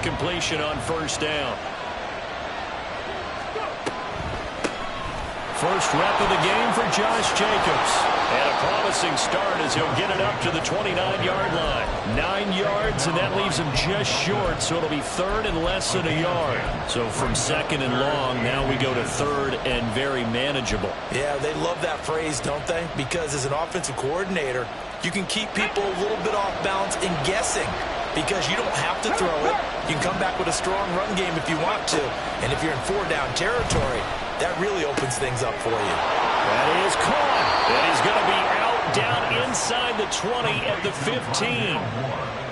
incompletion on first down. First rep of the game for Josh Jacobs. And a promising start as he'll get it up to the 29-yard line. 9 yards, and that leaves him just short, so it'll be third and less than a yard. So from second and long, now we go to third and very manageable. Yeah, they love that phrase, don't they? Because as an offensive coordinator, you can keep people a little bit off balance and guessing because you don't have to throw it. You can come back with a strong run game if you want to. And if you're in 4-down territory, that really opens things up for you. That is caught. And he's going to be out down inside the 20 at the 15.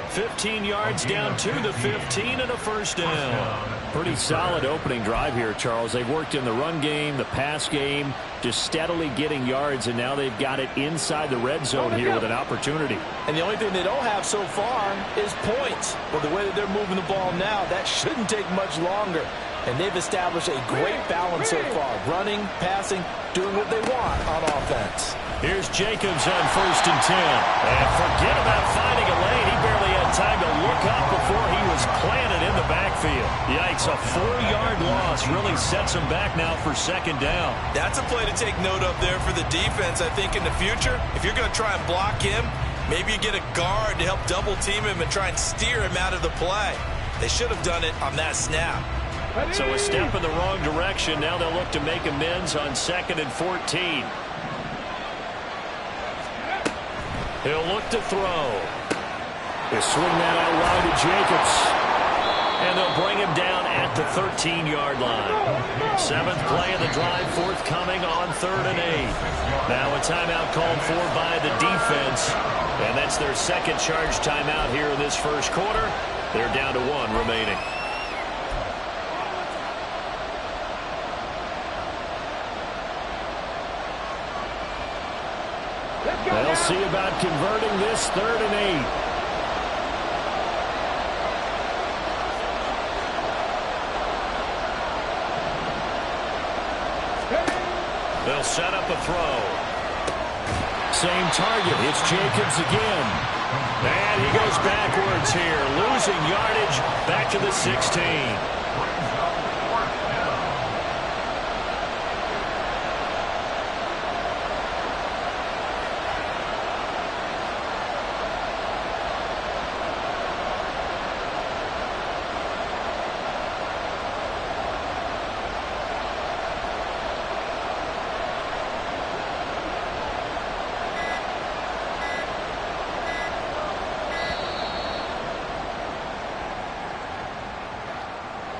15 yards down to the 15 and a first down. Pretty solid opening drive here, Charles. They've worked in the run game, the pass game, just steadily getting yards, and now they've got it inside the red zone here with an opportunity. And the only thing they don't have so far is points. But the way that they're moving the ball now, that shouldn't take much longer. And they've established a great balance so far. Running, passing, doing what they want on offense. Here's Jacobs on first and 10. And forget about finding a lane. He barely had time to look up before he was planted in the backfield. Yikes, a 4-yard loss really sets him back now for second down. That's a play to take note of there for the defense. I think in the future, if you're going to try and block him, maybe you get a guard to help double team him and try and steer him out of the play. They should have done it on that snap. So a step in the wrong direction. Now they'll look to make amends on second and 14. He'll look to throw. They swing that out wide to Jacobs. And they'll bring him down at the 13-yard line. 7th play of the drive forthcoming on 3rd and 8. Now a timeout called for by the defense. And that's their second charge timeout here in this first quarter. They're down to 1 remaining. They'll see about converting this 3rd and 8. They'll set up a throw. Same target. It's Jacobs again. And he goes backwards here, losing yardage back to the 16.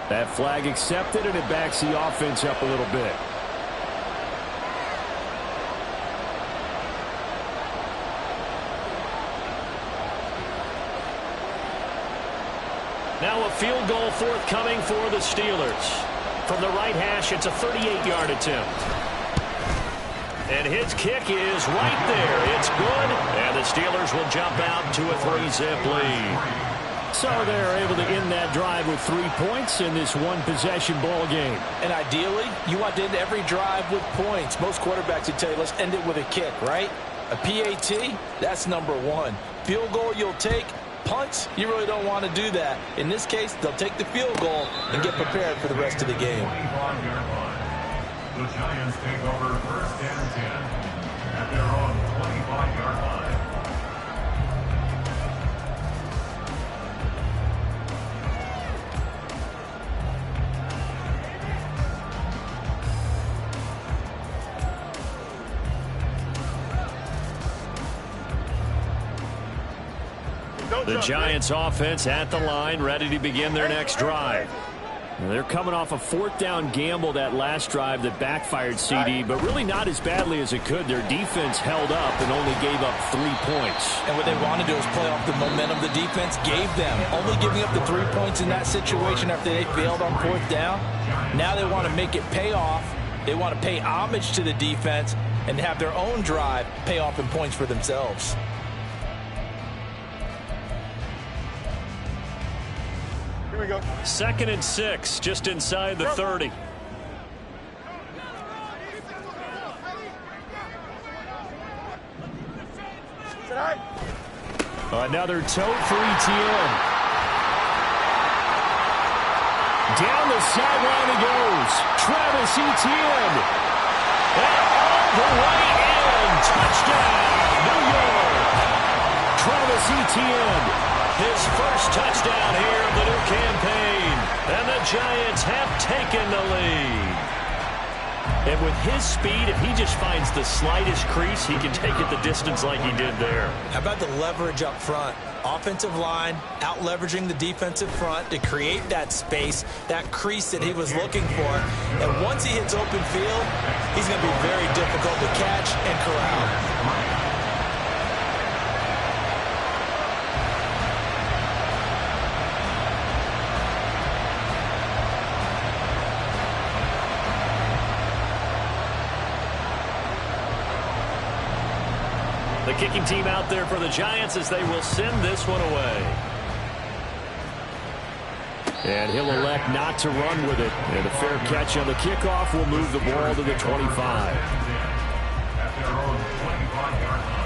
That flag accepted, and it backs the offense up a little bit. Now a field goal forthcoming for the Steelers. From the right hash, it's a 38-yard attempt. And his kick is right there. It's good. And the Steelers will jump out to a 3-zip lead. So they're able to end that drive with 3 points in this one-possession ball game. And ideally, you want to end every drive with points. Most quarterbacks would tell you, let's end it with a kick, right? A PAT, that's number 1. Field goal you'll take. Punts, you really don't want to do that. In this case, they'll take the field goal and get prepared for the rest of the game. The Giants take over 1st and 10 at their own 25-yard line. The Giants offense at the line, ready to begin their next drive. They're coming off a 4th down gamble that last drive that backfired, CD, but really not as badly as it could. Their defense held up and only gave up 3 points. And what they want to do is play off the momentum the defense gave them. Only giving up the 3 points in that situation after they failed on 4th down. Now they want to make it pay off. They want to pay homage to the defense and have their own drive pay off in points for themselves. Here we go. 2nd and 6, just inside the 30. Another tote for ETN. Down the sideline he goes. Travis Etienne. And all the way in. Touchdown, New York. Travis Etienne. His first touchdown here of the new campaign. And the Giants have taken the lead. And with his speed, if he just finds the slightest crease, he can take it the distance like he did there. How about the leverage up front? Offensive line out-leveraging the defensive front to create that space, that crease that he was looking for. And once he hits open field, he's going to be very difficult to catch and corral. The kicking team out there for the Giants as they will send this one away. And he'll elect not to run with it. And a fair catch on the kickoff will move the ball to the 25. At their own 25-yard line.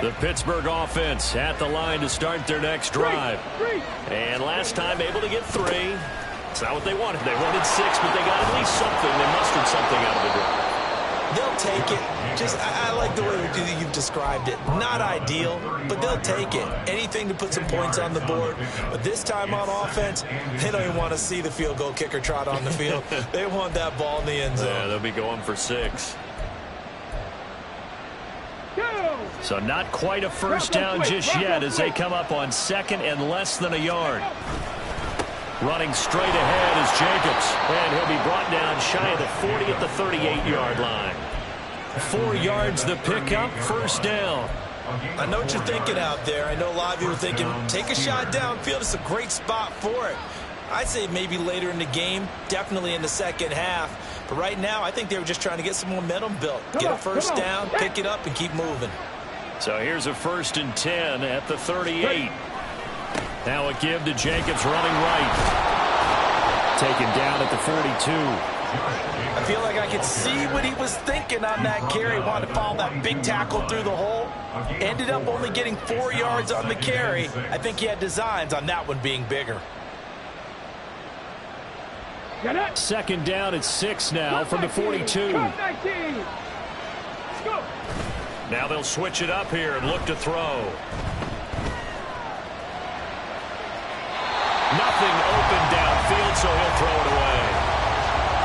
The Pittsburgh offense at the line to start their next drive. And last time able to get 3. It's not what they wanted. They wanted 6, but they got at least something. They mustered something out of the drive. They'll take it. I like the way you've described it. Not ideal, but they'll take it. Anything to put some points on the board. But this time on offense, they don't even want to see the field goal kicker trot on the field. They want that ball in the end zone. Yeah, they'll be going for 6. So not quite a first down just yet as they come up on 2nd and less than a yard. Running straight ahead is Jacobs. And he'll be brought down shy of the 40 at the 38-yard line. 4 yards the pickup, first down. I know what you're thinking out there. I know a lot of you are thinking, take a shot downfield. It's a great spot for it. I'd say maybe later in the game, definitely in the second half. But right now, I think they were just trying to get some momentum built. Get a first down, pick it up, and keep moving. So here's a 1st and 10 at the 38. Now a give to Jacobs running right. Taken down at the 42. I feel like I could see what he was thinking on that carry. Wanted to follow that big tackle through the hole. Ended up only getting 4 yards on the carry. I think he had designs on that one being bigger. 2nd down at 6 now from the 42. Now they'll switch it up here and look to throw. Nothing open downfield, so he'll throw it away.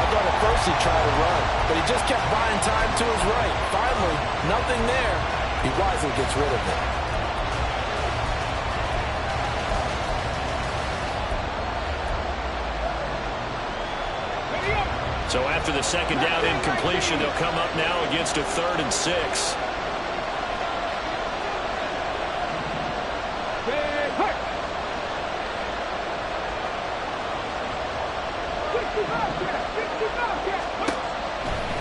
I thought at first he'd try to run, but he just kept buying time to his right. Finally, nothing there. He wisely gets rid of it. So after the 2nd down incompletion, they'll come up now against a 3rd and 6.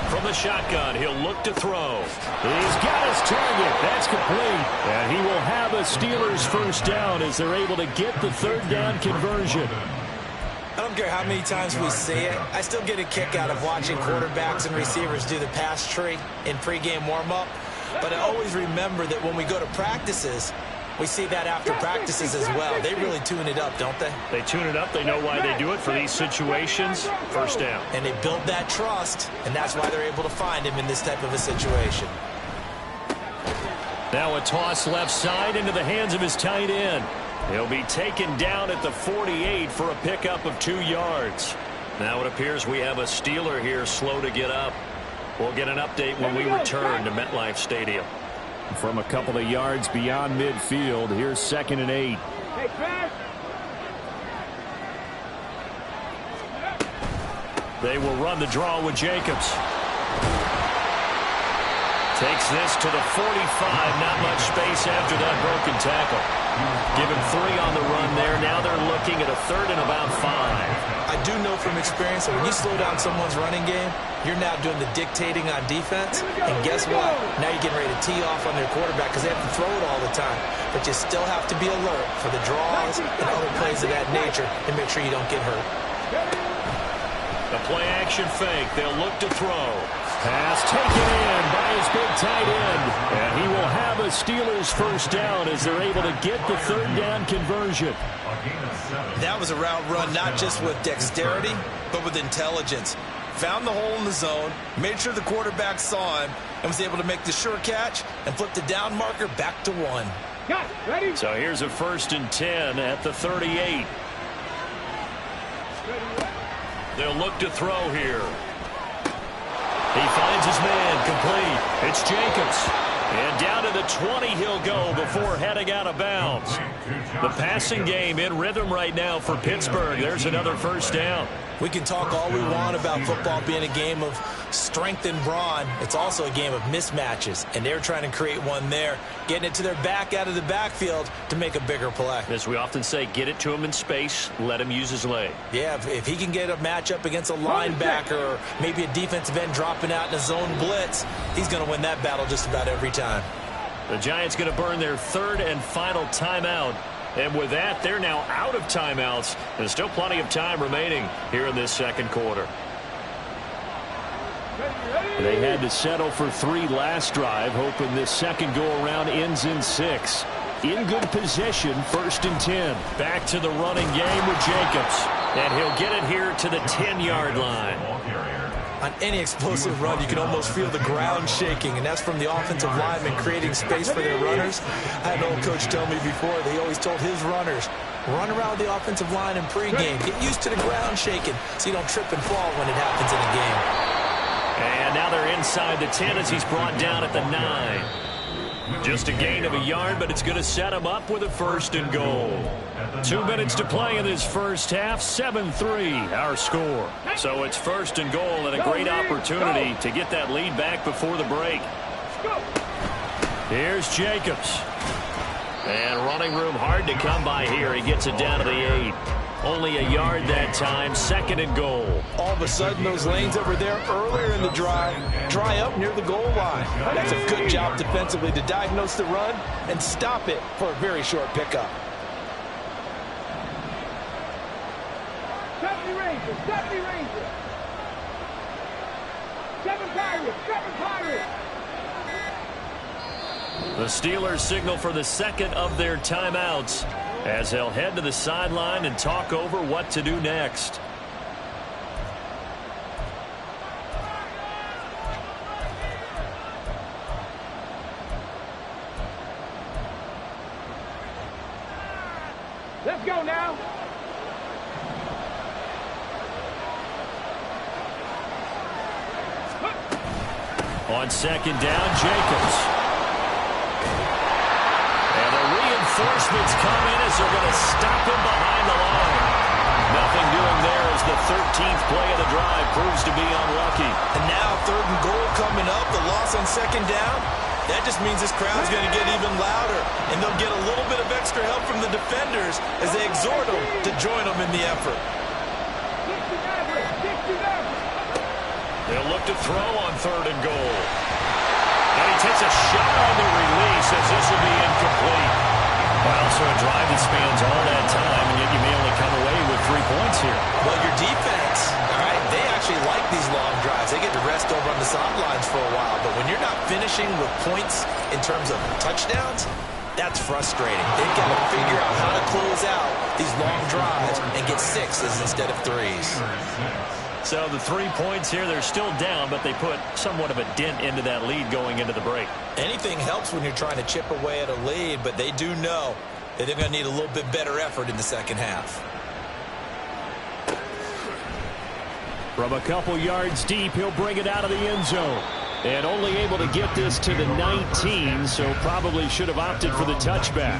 From the shotgun, he'll look to throw. He's got his target. That's complete. And he will have a Steelers first down as they're able to get the 3rd down conversion. I don't care how many times we see it. I still get a kick out of watching quarterbacks and receivers do the pass tree in pregame warm-up. But I always remember that when we go to practices, we see that after practices as well. They really tune it up, don't they? They tune it up. They know why they do it for these situations. First down. And they build that trust, and that's why they're able to find him in this type of a situation. Now a toss left side into the hands of his tight end. He'll be taken down at the 48 for a pickup of 2 yards. Now it appears we have a Steeler here slow to get up. We'll get an update when we return to MetLife Stadium. From a couple of yards beyond midfield, here's 2nd and 8. They will run the draw with Jacobs. Takes this to the 45. Not much space after that broken tackle. Give him 3 on the run there. Now they're looking at a 3rd and about 5. I do know from experience that when you slow down someone's running game, you're now doing the dictating on defense. And guess what? Now you're getting ready to tee off on their quarterback because they have to throw it all the time. But you still have to be alert for the draws and other plays of that nature and make sure you don't get hurt. The play action fake. They'll look to throw. Pass taken in by this big tight end. And he will have a Steelers first down as they're able to get the third down conversion. That was a route run not just with dexterity, but with intelligence. Found the hole in the zone, made sure the quarterback saw him, and was able to make the sure catch and flip the down marker back to 1. Ready? So here's a 1st and 10 at the 38. They'll look to throw here. He finds his man complete. It's Jacobs. And down to the 20 he'll go before heading out of bounds. The passing game in rhythm right now for Pittsburgh. There's another first down. We can talk all we want about football being a game of strength and brawn. It's also a game of mismatches, and they're trying to create one there, getting it to their back out of the backfield to make a bigger play. As we often say, get it to him in space, let him use his leg. Yeah, if he can get a matchup against a linebacker or maybe a defensive end dropping out in a zone blitz, he's going to win that battle just about every time. The Giants going to burn their 3rd and final timeout. And with that, they're now out of timeouts. There's still plenty of time remaining here in this second quarter. They had to settle for 3 last drive, hoping this second go-around ends in 6. In good possession, 1st and 10. Back to the running game with Jacobs. And he'll get it here to the 10-yard line. On any explosive run, you can almost feel the ground shaking, and that's from the offensive linemen creating space for their runners. I had an old coach tell me before, they always told his runners, run around the offensive line in pregame. Get used to the ground shaking so you don't trip and fall when it happens in a game. And now they're inside the 10 as he's brought down at the 9. Just a gain of a yard, but it's going to set him up with a 1st and goal. 2 minutes to play in this first half. 7-3 our score. So it's 1st and goal and a great opportunity to get that lead back before the break. Here's Jacobs. And running room hard to come by here. He gets it down to the 8. Only a yard that time. 2nd and goal. All of a sudden, those lanes that were there earlier in the drive dry up near the goal line. That's a good job defensively to diagnose the run and stop it for a very short pickup. Stephanie Ranger, Stephanie Ranger. 7 Pirates, 7 Pirates. The Steelers signal for the second of their timeouts as they'll head to the sideline and talk over what to do next. Let's go now. On 2nd down, Jacobs. And the reinforcements come in as they're going to stop him behind the line. Nothing doing there as the 13th play of the drive proves to be unlucky. And now 3rd and goal coming up. The loss on 2nd down. That just means this crowd's going to get even louder. And they'll get a little bit of extra help from the defenders as they exhort them to join them in the effort. They'll look to throw on 3rd and goal. And he takes a shot on the release as this will be incomplete. Well, so a drive that spans all that time, and yet you may only come away with 3 points here. Well, your defense, all right, they actually like these long drives. They get to rest over on the sidelines for a while. But when you're not finishing with points in terms of touchdowns, that's frustrating. They've got to figure out how to close out these long drives and get 6s instead of 3s. So the 3 points here, they're still down, but they put somewhat of a dent into that lead going into the break. Anything helps when you're trying to chip away at a lead, but they do know that they're going to need a little bit better effort in the second half. From a couple yards deep, he'll bring it out of the end zone. And only able to get this to the 19, so probably should have opted for the touchback.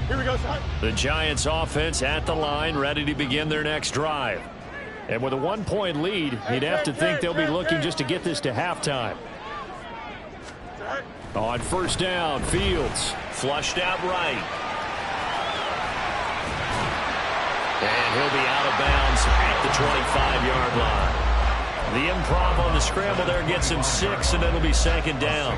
Here we go, son. The Giants offense at the line, ready to begin their next drive. And with a 1-point lead, you'd have to think they'll be looking just to get this to halftime. On 1st down, Fields flushed out right. And he'll be out of bounds at the 25-yard line. The improv on the scramble there gets him 6, and it'll be 2nd down.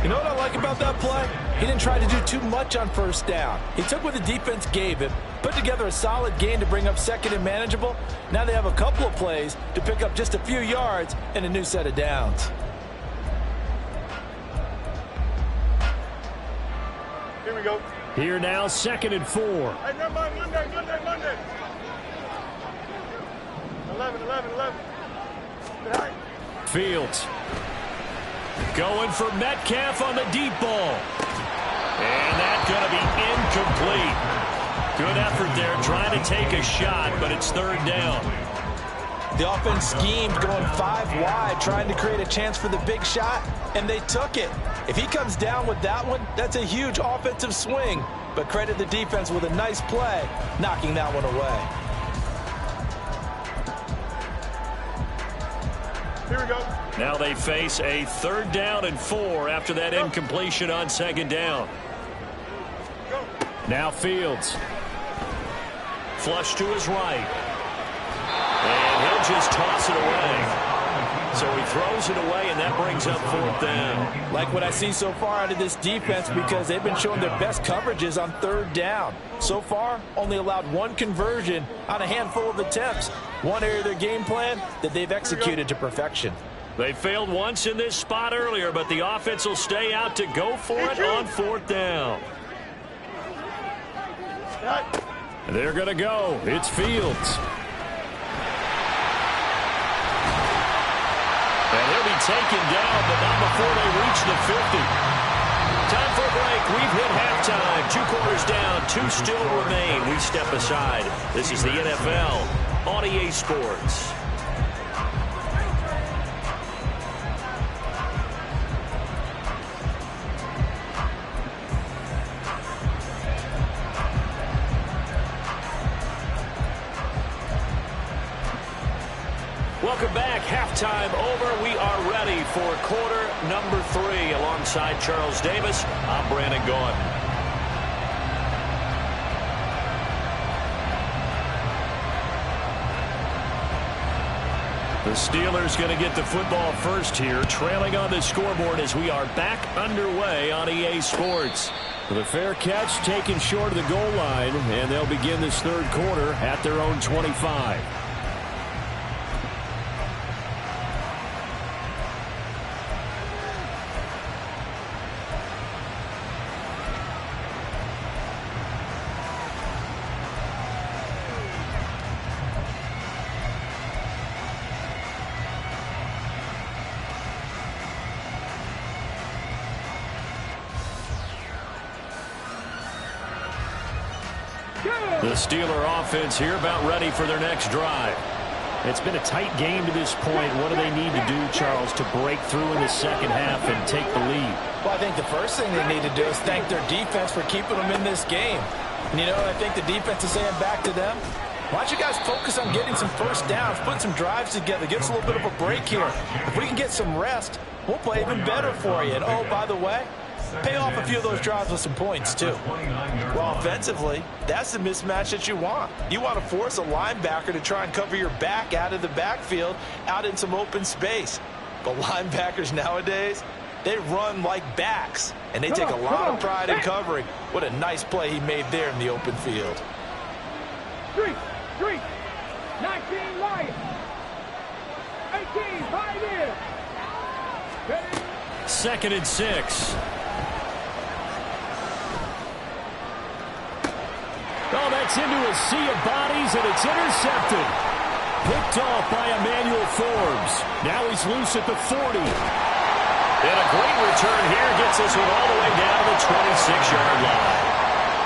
You know what I like about that play? He didn't try to do too much on 1st down. He took what the defense gave him, put together a solid gain to bring up 2nd and manageable. Now they have a couple of plays to pick up just a few yards and a new set of downs. Here we go. Here now, 2nd and 4. Hey, never mind. Monday. 11. Fields going for Metcalf on the deep ball. And that's going to be incomplete. Good effort there trying to take a shot, but it's 3rd down. The offense schemed going 5 wide, trying to create a chance for the big shot, and they took it. If he comes down with that one, that's a huge offensive swing. But credit the defense with a nice play, knocking that one away. Here we go. Now they face a 3rd down and 4 after that incompletion on 2nd down. Go. Now Fields. Flush to his right. And he'll just toss it away. So he throws it away, and that brings up 4th down. Like what I see so far out of this defense, because they've been showing their best coverages on 3rd down. So far, only allowed 1 conversion on a handful of attempts. One area of their game plan that they've executed to perfection. They failed once in this spot earlier, but the offense will stay out to go for it on 4th down. They're going to go. It's Fields. And he'll be taken down, but not before they reach the 50. Time for a break. We've hit halftime. 2 quarters down. 2 still remain. We step aside. This is the NFL on EA Sports. Welcome back. Halftime over. We are ready for quarter number 3. Alongside Charles Davis, I'm Brandon Gaudin. The Steelers going to get the football first here, trailing on the scoreboard as we are back underway on EA Sports. With a fair catch taken short of the goal line, and they'll begin this 3rd quarter at their own 25. The Steeler offense here about ready for their next drive. It's been a tight game to this point. What do they need to do, Charles, to break through in the 2nd half and take the lead? Well, I think the first thing they need to do is thank their defense for keeping them in this game. And you know what I think the defense is saying back to them? Why don't you guys focus on getting some 1st downs, put some drives together, give us a little bit of a break here. If we can get some rest, we'll play even better for you. And, oh, by the way, pay off a few of those drives with some points, too. Well, offensively, that's the mismatch that you want. You want to force a linebacker to try and cover your back out of the backfield, out in some open space. But linebackers nowadays, they run like backs, and they take a lot of pride in covering. What a nice play he made there in the open field. 3, 19 Lions. 18 Pioneers. 2nd and 6. Oh, that's into a sea of bodies, and it's intercepted. Picked off by Emmanuel Forbes. Now he's loose at the 40. And a great return here gets this one all the way down to the 26-yard line.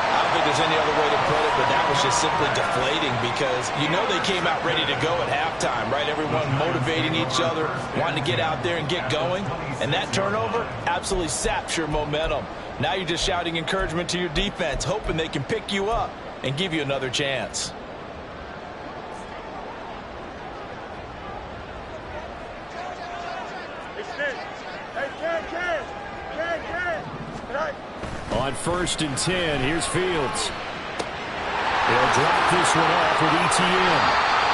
I don't think there's any other way to put it, but that was just simply deflating because you know they came out ready to go at halftime, right? Everyone motivating each other, wanting to get out there and get going. And that turnover absolutely saps your momentum. Now you're just shouting encouragement to your defense, hoping they can pick you up and give you another chance. On 1st and 10, here's Fields. They'll drop this one off with ETN.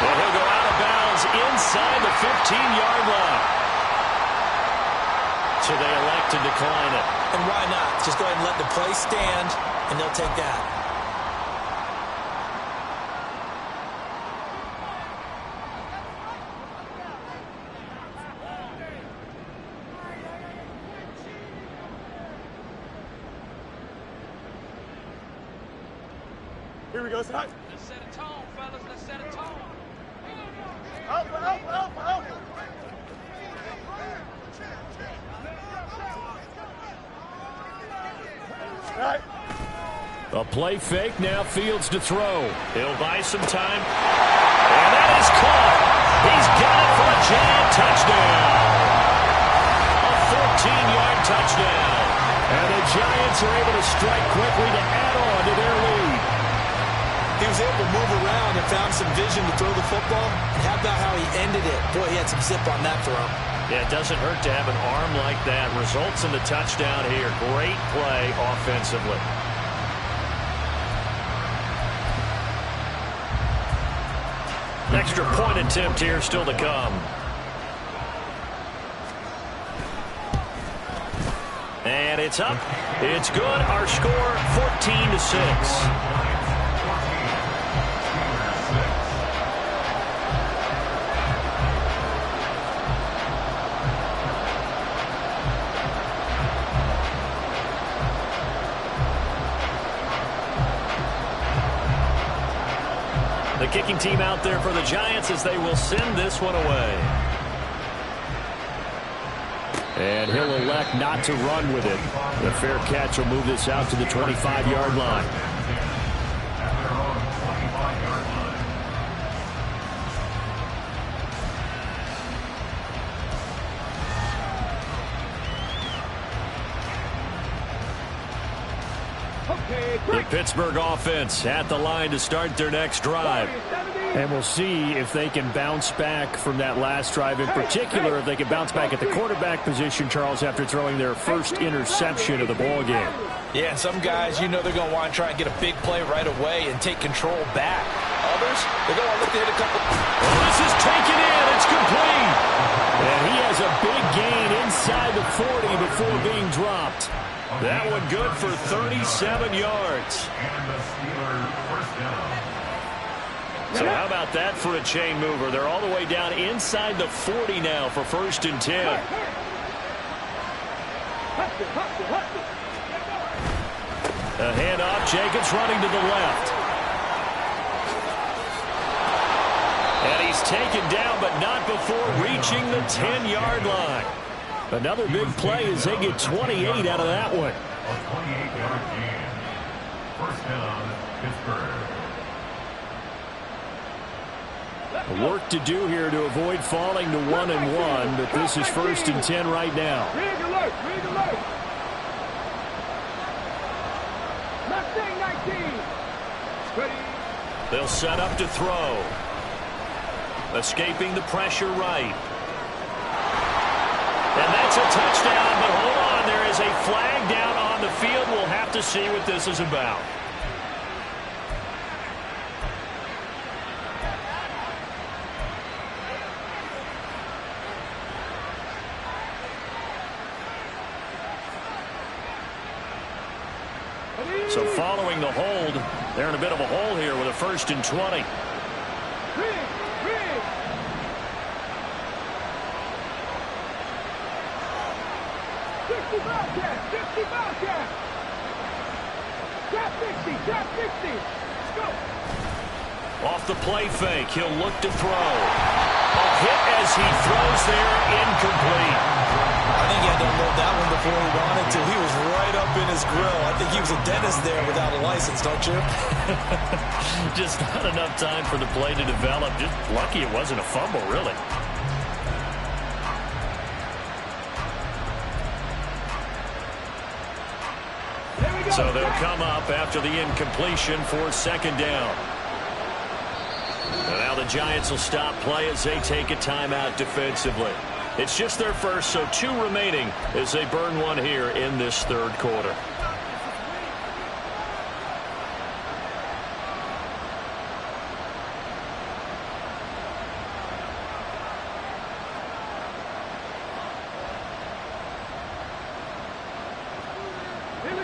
And he'll go out of of bounds inside the 15-yard line. So they elect to decline it. And why not? Just go ahead and let the play stand, and they'll take that. Here we go, side. Let's set a tone, fellas. Let's set a tone. Alpha, alpha, alpha, alpha. Right. A play fake, now Fields to throw. He'll buy some time. And that is caught. He's got it for a giant touchdown. A 14-yard touchdown. And the Giants are able to strike quickly to add on to their lead. He was able to move around and found some vision to throw the football. And how about how he ended it? Boy, he had some zip on that throw. Yeah, it doesn't hurt to have an arm like that. Results in the touchdown here. Great play offensively. Extra point attempt here still to come. And it's up. It's good. Our score 14-6. The kicking team out there for the Giants as they will send this one away. And he'll elect not to run with it. The fair catch will move this out to the 25-yard line. At their own 25-yard line. The Pittsburgh offense at the line to start their next drive. And we'll see if they can bounce back from that last drive. In particular, if they can bounce back at the quarterback position, Charles, after throwing their first interception of the ball game. Yeah, some guys, you know they're going to want to try and get a big play right away and take control back. Others, they're going to look to hit a couple. Oh, this is taken in. It's complete. And he has a big gain inside the 40 before being dropped. That one good for 37 yards. And the Steelers first down. So how about that for a chain mover? They're all the way down inside the 40 now for 1st and 10. A handoff. Jacobs running to the left. And he's taken down, but not before reaching the 10-yard line. Another big play as they get 28 out of that one. A 28-yard gain. First down, Pittsburgh. Work to do here to avoid falling to 1-1, but this is 1st and 10 right now. Rig alert, rig alert. Mustang 19. Ready. They'll set up to throw. Escaping the pressure right. And that's a touchdown, but hold on, there is a flag down on the field. We'll have to see what this is about. So following the hold, they're in a bit of a hole here with a 1st and 20. Rig, rig. 50 Bobcat, 50 Bobcat. Drop 60, drop 60. Let's go. Off the play fake, he'll look to throw. A hit as he throws there, incomplete. I think he had to unload that one before he wanted to. He was right up in his grill. I think he was a dentist there without a license, don't you? Just not enough time for the play to develop. Just lucky it wasn't a fumble, really. So they'll come up after the incompletion for 2nd down. And now the Giants will stop play as they take a timeout defensively. It's just their first, so 2 remaining as they burn one here in this 3rd quarter.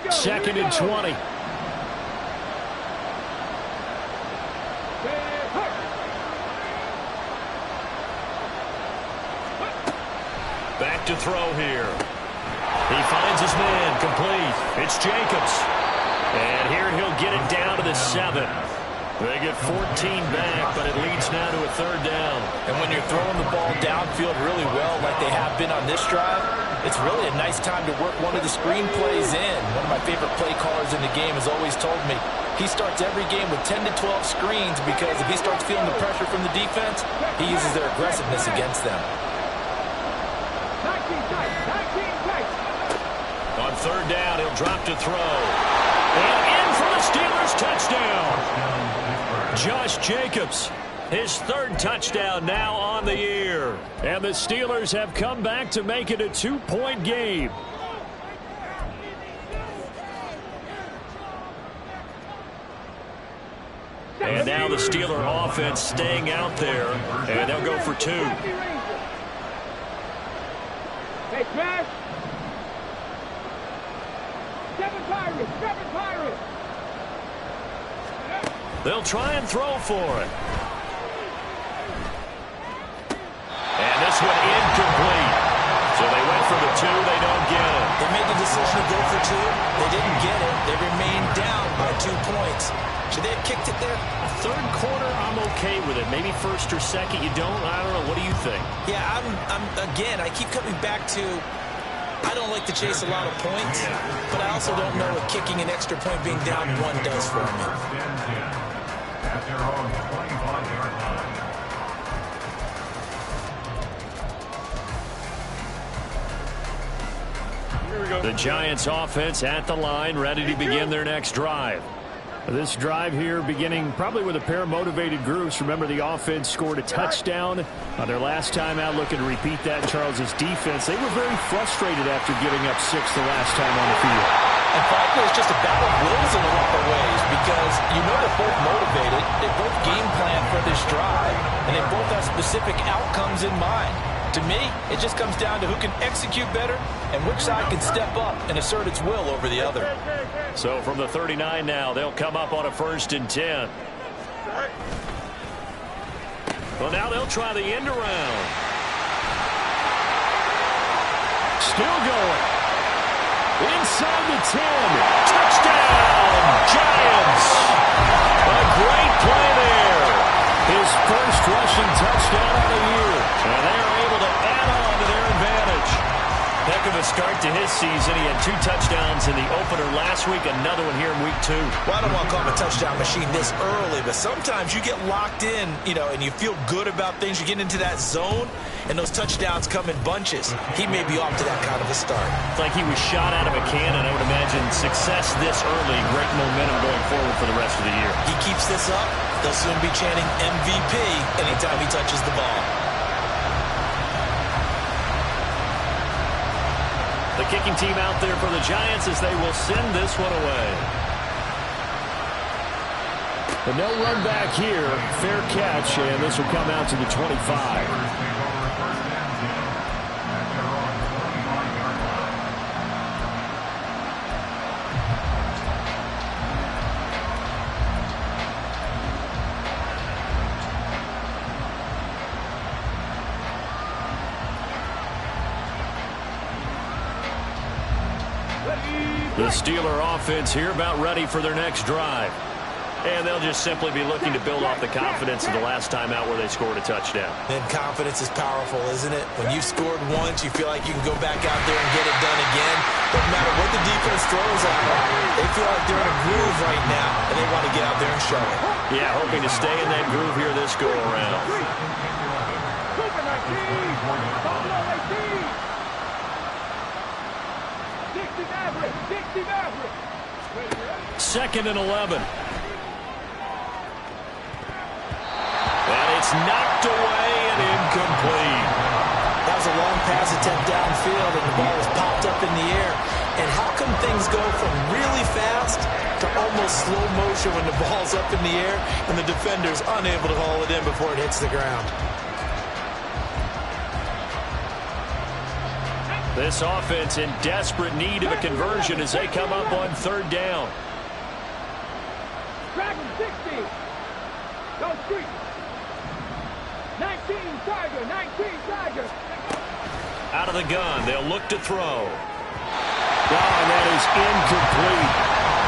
2nd and 20. Back to throw here. He finds his man, complete. It's Jacobs. And here he'll get it down to the 7. They get 14 back, but it leads now to a 3rd down. And when you're throwing the ball downfield really well like they have been on this drive, it's really a nice time to work one of the screen plays in. One of my favorite play callers in the game has always told me he starts every game with 10 to 12 screens because if he starts feeling the pressure from the defense, he uses their aggressiveness against them. 19 tight. On 3rd down, he'll drop to throw. And in for the Steelers touchdown. Josh Jacobs, his 3rd touchdown now on the year. And the Steelers have come back to make it a 2-point game. And now the Steeler offense staying out there, and they'll go for 2. Hey, Smash. 7 Pirates. They'll try and throw for it. And this one incomplete. So they went for the 2. They don't get it. They made the decision to go for 2. They didn't get it. They remained down by 2 points. Should they have kicked it there? 3rd quarter, I'm okay with it. Maybe 1st or 2nd, you don't. I don't know. What do you think? Yeah, again, I keep coming back to I don't like to chase a lot of points, but I also don't know what kicking an extra point being down 1 does for me. At their own 25-yard line. The Giants offense at the line, ready to begin their next drive. This drive here beginning probably with a pair of motivated groups. Remember, the offense scored a touchdown their last time out. Looking to repeat that in Charles' defense. They were very frustrated after giving up 6 the last time on the field. And frankly, it's just a battle of wills in a lot of ways because you know they're both motivated. They both game plan for this drive, and they both have specific outcomes in mind. To me, it just comes down to who can execute better and which side can step up and assert its will over the other. So from the 39 now, they'll come up on a 1st and 10. Well, now they'll try the end around. Still going. Inside the 10. Touchdown, Giants. A great play there. His 1st rushing touchdown of the year. And they're able to add on to their advantage. Heck of a start to his season. He had 2 touchdowns in the opener last week, another one here in week 2. Well, I don't want to call him a touchdown machine this early, but sometimes you get locked in, and you feel good about things. You get into that zone, and those touchdowns come in bunches. He may be off to that kind of a start. It's like he was shot out of a cannon. I would imagine success this early, great momentum going forward for the rest of the year. He keeps this up, they'll soon be chanting MVP anytime he touches the ball. The kicking team out there for the Giants as they will send this one away. But no run back here. Fair catch, and this will come out to the 25. The Steeler offense here about ready for their next drive. And they'll just simply be looking to build off the confidence of the last time out where they scored a touchdown. And confidence is powerful, isn't it? When you've scored once, you feel like you can go back out there and get it done again. Doesn't matter what the defense throws at them. They feel like they're in a groove right now, and they want to get out there and show it. Yeah, hoping to stay in that groove here this go-around. Second and 11. And it's knocked away and incomplete. That was a long pass attempt downfield, and the ball was popped up in the air. And how come things go from really fast to almost slow motion when the ball's up in the air and the defender's unable to haul it in before it hits the ground? This offense in desperate need of a conversion as they come up on third down. Dragon 60. Go street. 19 Tiger. 19 Tiger. Out of the gun, they'll look to throw. Oh, that is incomplete.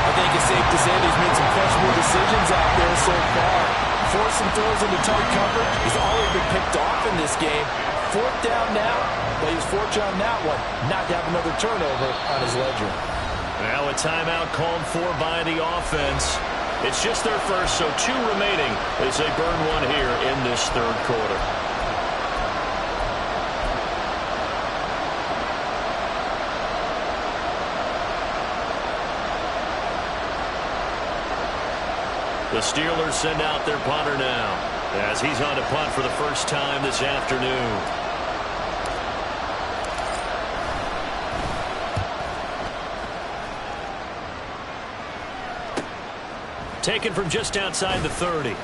I think it's safe to say he's made some questionable decisions out there so far. Forcing throws into tight coverage. He's already been picked off in this game. Fourth down now, but he's fortunate on that one not to have another turnover on his ledger. Now a timeout called for by the offense. It's just their first, so 2 remaining as they burn one here in this third quarter. The Steelers send out their punter now as he's on to punt for the first time this afternoon. Taken from just outside the 30.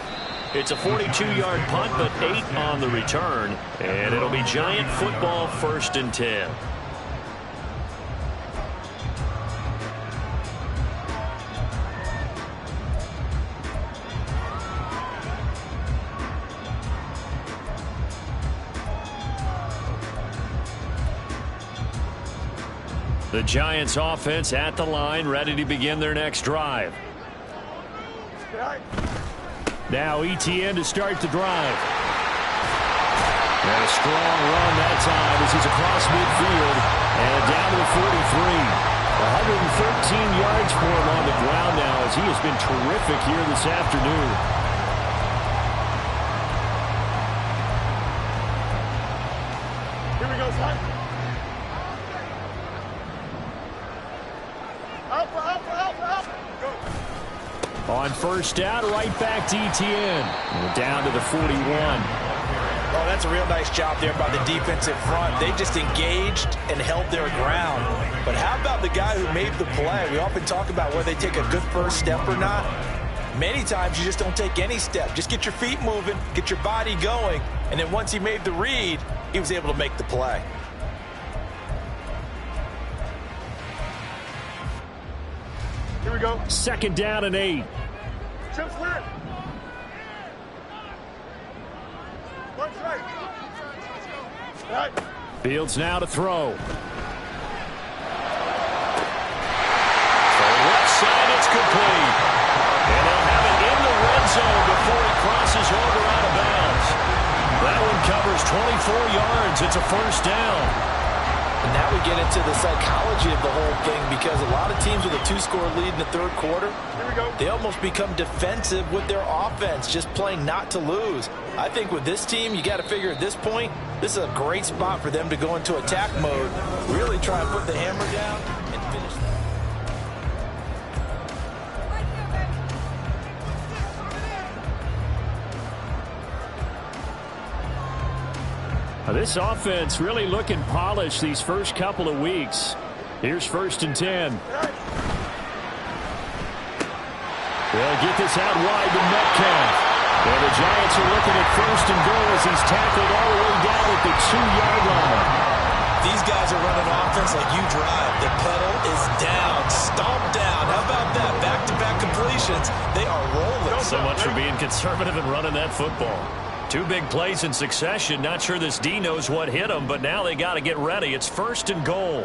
It's a 42-yard punt, but 8 on the return. And it'll be Giant football, 1st and 10. The Giants offense at the line, ready to begin their next drive. Now ETN to start the drive. And a strong run that time as he's across midfield and down to the 43. 113 yards for him on the ground now as he has been terrific here this afternoon. Here we go, son. Up. Go. On first down, right back to ETN. Down to the 41. Oh, that's a real nice job there by the defensive front. They just engaged and held their ground. But how about the guy who made the play? We often talk about whether they take a good first step or not. Many times you just don't take any step. Just get your feet moving, get your body going, and then once he made the read, he was able to make the play. Here we go. 2nd down and 8. Chips clear. Punch right. Right. Fields now to throw. Left side, it's complete. And they'll have it in the red zone before he crosses over out of bounds. That one covers 24 yards. It's a 1st down. And now we get into the psychology of the whole thing because a lot of teams with a 2-score lead in the third quarter, they almost become defensive with their offense, just playing not to lose. I think with this team, you got to figure at this point, this is a great spot for them to go into attack mode, really try and put the hammer down and finish. This offense really looking polished these first couple of weeks. Here's 1st and 10. They'll get this out wide to Metcalf. And the Giants are looking at 1st and goal as he's tackled all the way down at the 2-yard line. These guys are running offense like you drive. The pedal is down, stomp down. How about that? Back-to-back completions. They are rolling. So much for being conservative and running that football. 2 big plays in succession. Not sure this D knows what hit him, but now they got to get ready. It's 1st and goal.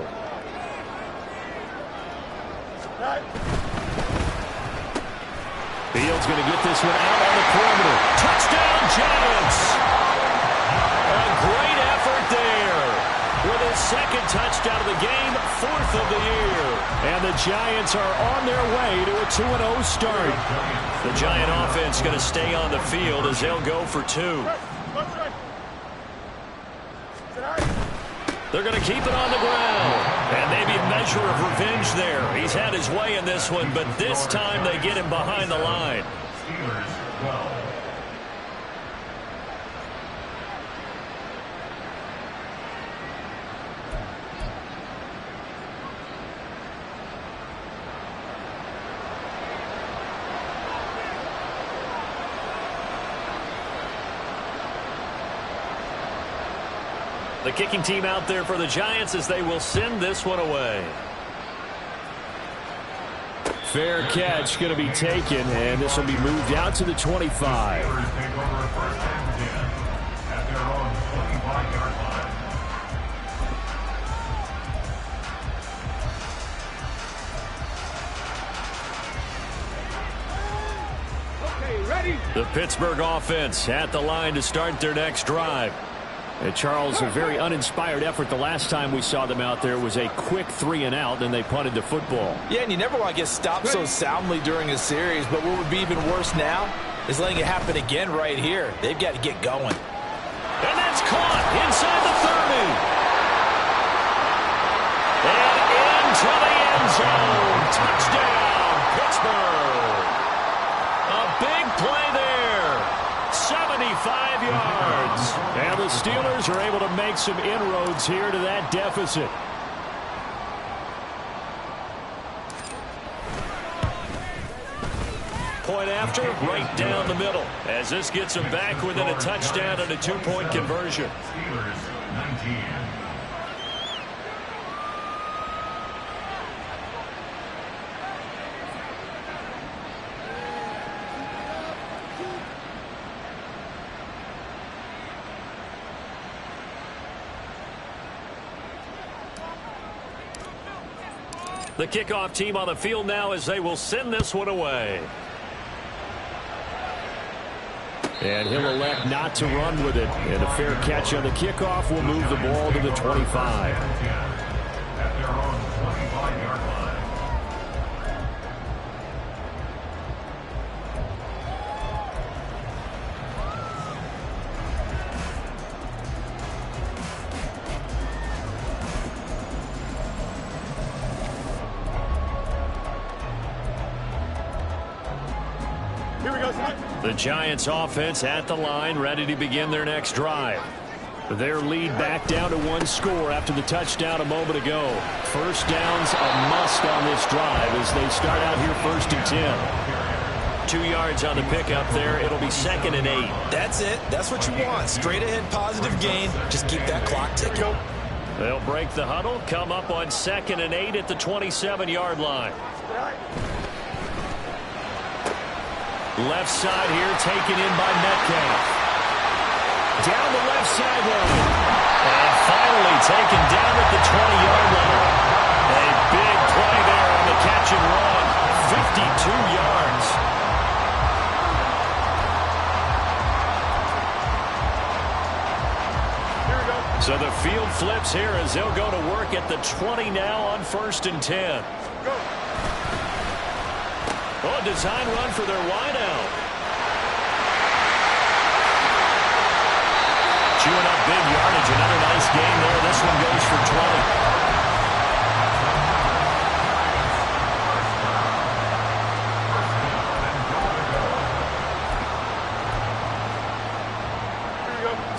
Fields going to get this one out on the perimeter. Touchdown, Giants! A great effort there. With his 2nd touchdown of the game, 4th of the year. And the Giants are on their way to a 2-0 start. The Giant offense going to stay on the field as they'll go for 2. They're going to keep it on the ground. And maybe a measure of revenge there. He's had his way in this one, but this time they get him behind the line. Steelers 12. The kicking team out there for the Giants as they will send this one away. Fair catch going to be taken, and this will be moved out to the 25. Steelers take over first and 10 at their own 25-yard line. Okay, ready? The Pittsburgh offense at the line to start their next drive. And Charles, a very uninspired effort. The last time we saw them out there was a quick 3-and-out, and they punted the football. Yeah, and you never want to get stopped so soundly during a series, but what would be even worse now is letting it happen again right here. They've got to get going. And that's caught inside the 30. And into the end zone. Touchdown, Pittsburgh. A big play there. 75 yards. And the Steelers are able to make some inroads here to that deficit. Point after, right down the middle. As this gets them back within a touchdown and a 2-point conversion. Steelers 19. The kickoff team on the field now as they will send this one away. And he'll elect not to run with it. And a fair catch on the kickoff will move the ball to the 25. At their own 25-yard line. Here we go, son. The Giants offense at the line, ready to begin their next drive. Their lead back down to 1 score after the touchdown a moment ago. First down's a must on this drive as they start out here 1st and 10. 2 yards on the pickup there. It'll be 2nd and 8. That's it. That's what you want. Straight ahead positive gain. Just keep that clock ticking. They'll break the huddle, come up on 2nd and 8 at the 27-yard line. Left side here taken in by Metcalf. Down the left sideline. And finally taken down at the 20-yard line. A big play there on the catch and run. 52 yards. Here we go. So the field flips here as they'll go to work at the 20 now on 1st and 10. Go. Oh, design run for their wideout. Chewing up big yardage. Another nice game there. This one goes for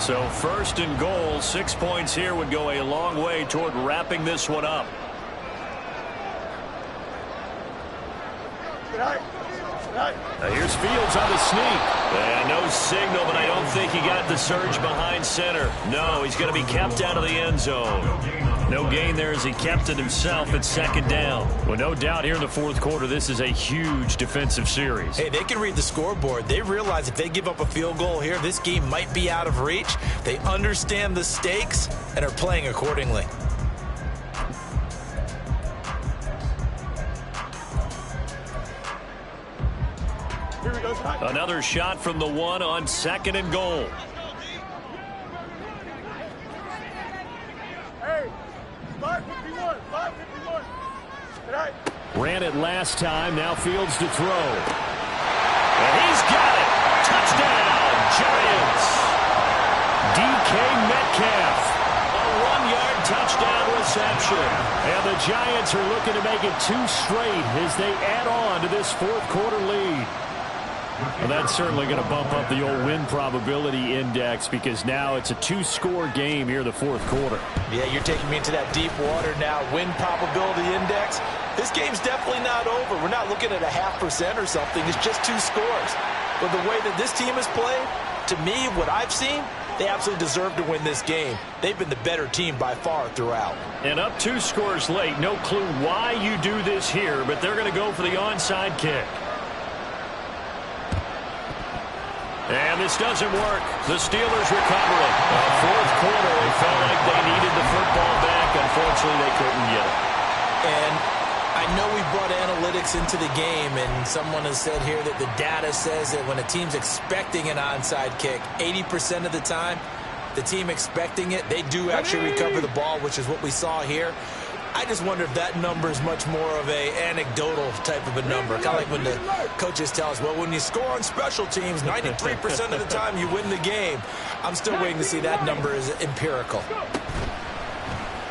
20. So 1st and goal, 6 points here would go a long way toward wrapping this one up. Now here's Fields on the sneak. And no signal, but I don't think he got the surge behind center. No, he's going to be kept out of the end zone. No gain there as he kept it himself at 2nd down. Well, no doubt here in the 4th quarter, this is a huge defensive series. Hey, they can read the scoreboard. They realize if they give up a field goal here, this game might be out of reach. They understand the stakes and are playing accordingly. Here we go, son. Another shot from the 1 on 2nd and goal. Hey, 551, 551. Tonight. Ran it last time. Now Fields to throw. And he's got it. Touchdown, Giants. DK Metcalf. A 1-yard touchdown reception. And the Giants are looking to make it 2 straight as they add on to this 4th quarter lead. Well, that's certainly going to bump up the old win probability index because now it's a 2-score game here in the 4th quarter. Yeah, you're taking me into that deep water now. Win probability index. This game's definitely not over. We're not looking at a 0.5% or something. It's just 2 scores. But the way that this team has played, to me, what I've seen, They absolutely deserve to win this game. They've been the better team by far throughout. And up 2 scores late. No clue why you do this here, but they're going to go for the onside kick. And this doesn't work. The Steelers recover it. Fourth quarter, they felt like they needed the football back. Unfortunately, they couldn't get it. And I know we brought analytics into the game, and someone has said here that the data says that when a team's expecting an onside kick, 80% of the time, the team expecting it, they do actually recover the ball, which is what we saw here. I just wonder if that number is much more of a anecdotal type of a number. Kind of like when the coaches tell us, well, when you score on special teams, 93% of the time you win the game. I'm still waiting to see that number is empirical.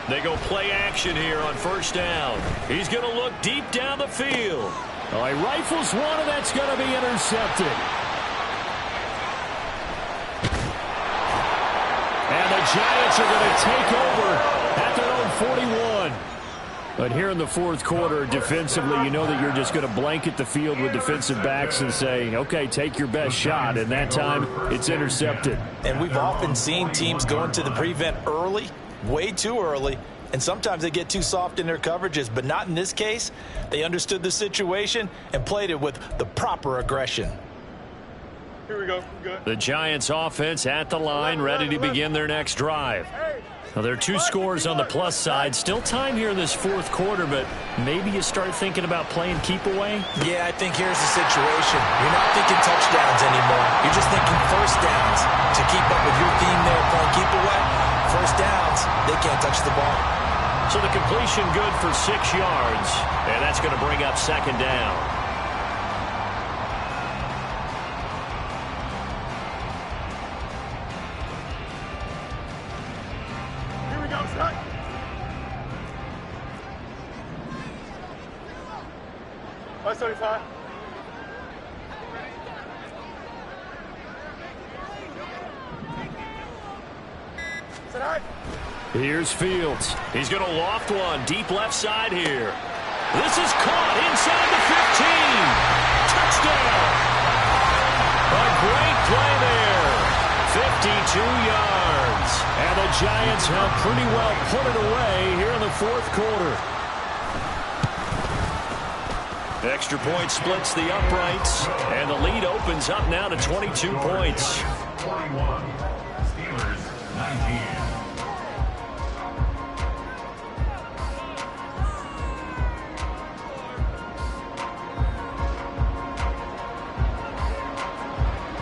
They go play action here on first down. He's going to look deep down the field. Oh, he rifles one, and that's going to be intercepted. And the Giants are going to take over at their own 41. But here in the fourth quarter, defensively, you know that you're just going to blanket the field with defensive backs and say, okay, take your best shot. And that time, it's intercepted. And we've often seen teams go into the prevent early, way too early, and sometimes they get too soft in their coverages. But not in this case. They understood the situation and played it with the proper aggression. Here we go. Good. The Giants offense at the line, ready to begin their next drive. Now, there are 2 scores on the plus side. Still time here in this fourth quarter, but maybe you start thinking about playing keep away? Yeah, I think here's the situation. You're not thinking touchdowns anymore. You're just thinking first downs. To keep up with your theme there, playing keep away, first downs, they can't touch the ball. So the completion good for 6 yards, and that's going to bring up second down. Here's Fields. He's going to loft one deep left side here. This is caught inside the 15. Touchdown. A great play there. 52 yards. And the Giants have pretty well put it away here in the fourth quarter. Extra point splits the uprights, and the lead opens up now to 22 points. 41. Steelers 19.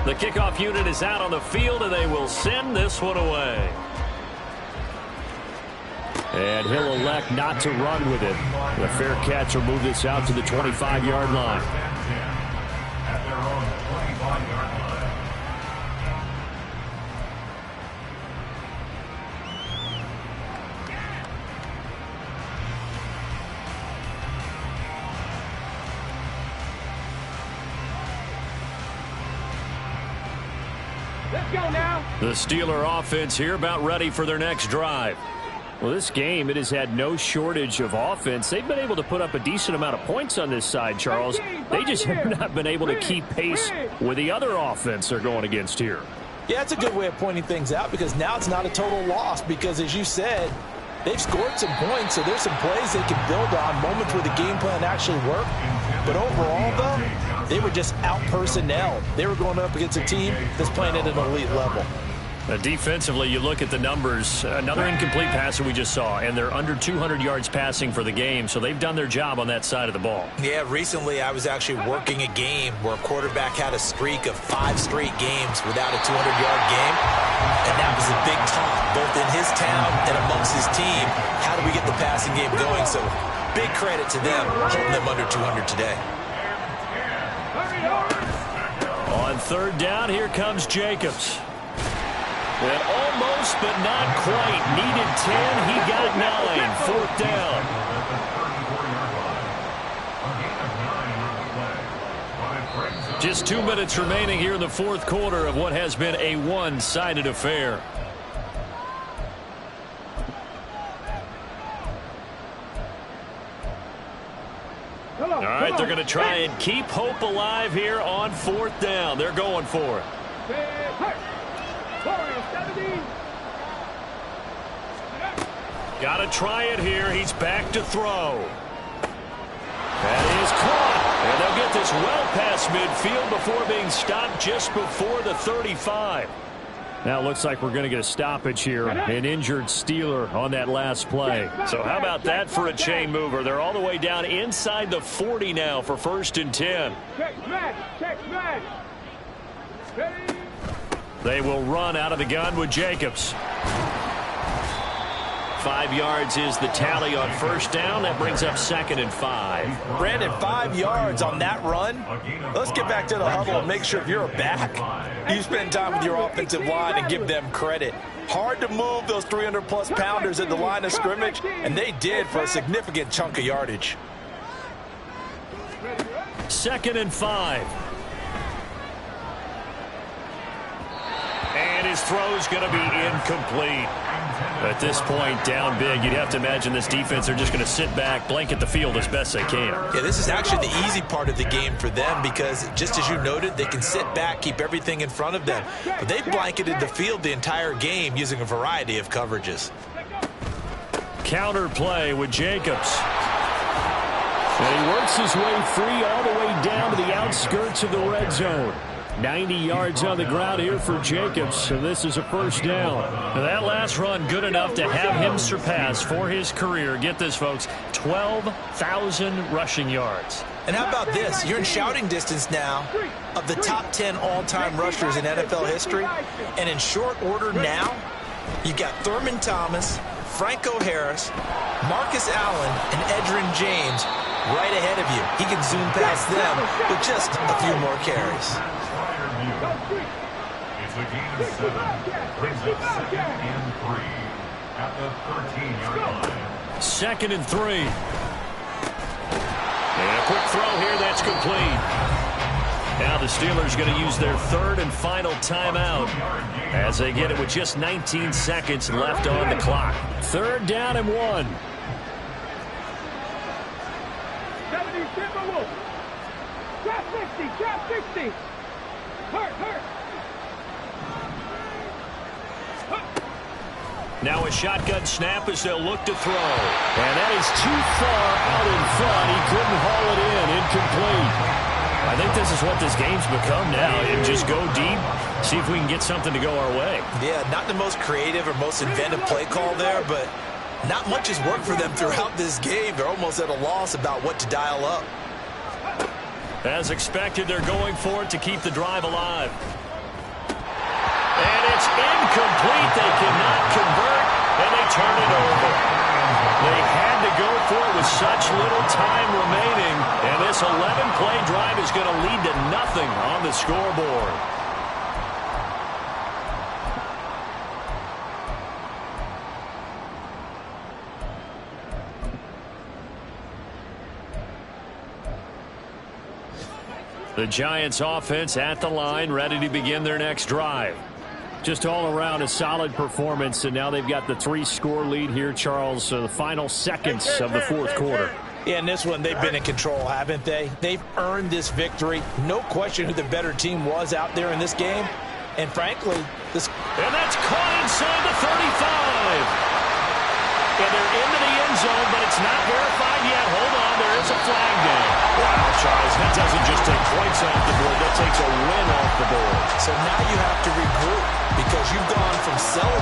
The kickoff unit is out on the field, and they will send this one away. And he'll elect not to run with it. The fair catch will move this out to the 25-yard line. At their own 25-yard line. Let's go now. The Steeler offense here about ready for their next drive. Well, this game, it has had no shortage of offense. They've been able to put up a decent amount of points on this side, Charles. They just have not been able to keep pace with the other offense they're going against here. Yeah, that's a good way of pointing things out, because now it's not a total loss, because as you said, they've scored some points, so there's some plays they can build on, moments where the game plan actually worked. But overall, though, they were just out-personnel. They were going up against a team that's playing at an elite level. Defensively, you look at the numbers. Another incomplete passer we just saw, and they're under 200 yards passing for the game, so they've done their job on that side of the ball. Yeah, recently I was actually working a game where a quarterback had a streak of 5 straight games without a 200-yard game, and that was a big talk, both in his town and amongst his team. How do we get the passing game going? So big credit to them, holding them under 200 today. On third down, here comes Jacobs. And almost, but not quite. Needed 10. He got 9. Fourth down. Just 2 minutes remaining here in the fourth quarter of what has been a one-sided affair. All right, they're going to try and keep hope alive here on fourth down. They're going for it. Got to try it here. He's back to throw. That is caught. And they'll get this well past midfield before being stopped just before the 35. Now it looks like we're going to get a stoppage here. An injured Steeler on that last play. So how about that for a chain mover? They're all the way down inside the 40 now for 1st and 10. They will run out of the gun with Jacobs. 5 yards is the tally on 1st down. That brings up 2nd and 5. Brandon, 5 yards on that run. Let's get back to the huddle and make sure if you're a back, you spend time with your offensive line and give them credit. Hard to move those 300-plus pounders at the line of scrimmage, and they did for a significant chunk of yardage. 2nd and 5. And his throw's going to be incomplete. At this point, down big, you'd have to imagine this defense are just going to sit back, blanket the field as best they can. Yeah, this is actually the easy part of the game for them because, just as you noted, they can sit back, keep everything in front of them. But they blanketed the field the entire game using a variety of coverages. Counter play with Jacobs. And he works his way free all the way down to the outskirts of the red zone. 90 yards on the ground here for Jacobs, so this is a 1st down. Now that last run good enough to have him surpass for his career, get this folks, 12,000 rushing yards. And how about this? You're in shouting distance now of the top 10 all-time rushers in NFL history. And in short order now, you've got Thurman Thomas, Franco Harris, Marcus Allen, and Edgerrin James right ahead of you. He can zoom past them with just a few more carries. It's a gain of 7. Brings up 2nd and 3 at the 13-yard line. 2nd and 3. And a quick throw here that's complete. Now the Steelers going to use their 3rd and final timeout as they get it with just 19 seconds left on the clock. 3rd down and 1. 70, Timberwolves. Trap 60. Hurt. Now a shotgun snap as they'll look to throw. And that is too far out in front. He couldn't haul it in. Incomplete. I think this is what this game's become now. And just go deep, see if we can get something to go our way. Yeah, not the most creative or most inventive play call there, but not much has worked for them throughout this game. They're almost at a loss about what to dial up. As expected, they're going for it to keep the drive alive. And it's incomplete. They cannot convert, and they turn it over. They had to go for it with such little time remaining, and this 11-play drive is going to lead to nothing on the scoreboard. The Giants offense at the line, ready to begin their next drive. Just all around a solid performance, and now they've got the 3-score lead here, Charles, so the final seconds of the 4th quarter. Yeah, in this one, they've been in control, haven't they? They've earned this victory. No question who the better team was out there in this game. And frankly, this... And that's caught inside the 35. And they're into the end zone, but it's not verified yet. Hold on, there is a flag down. Wow, Charles, that doesn't just take points off the board. That takes a win off the board. So now you have to regroup because you've gone from celebrating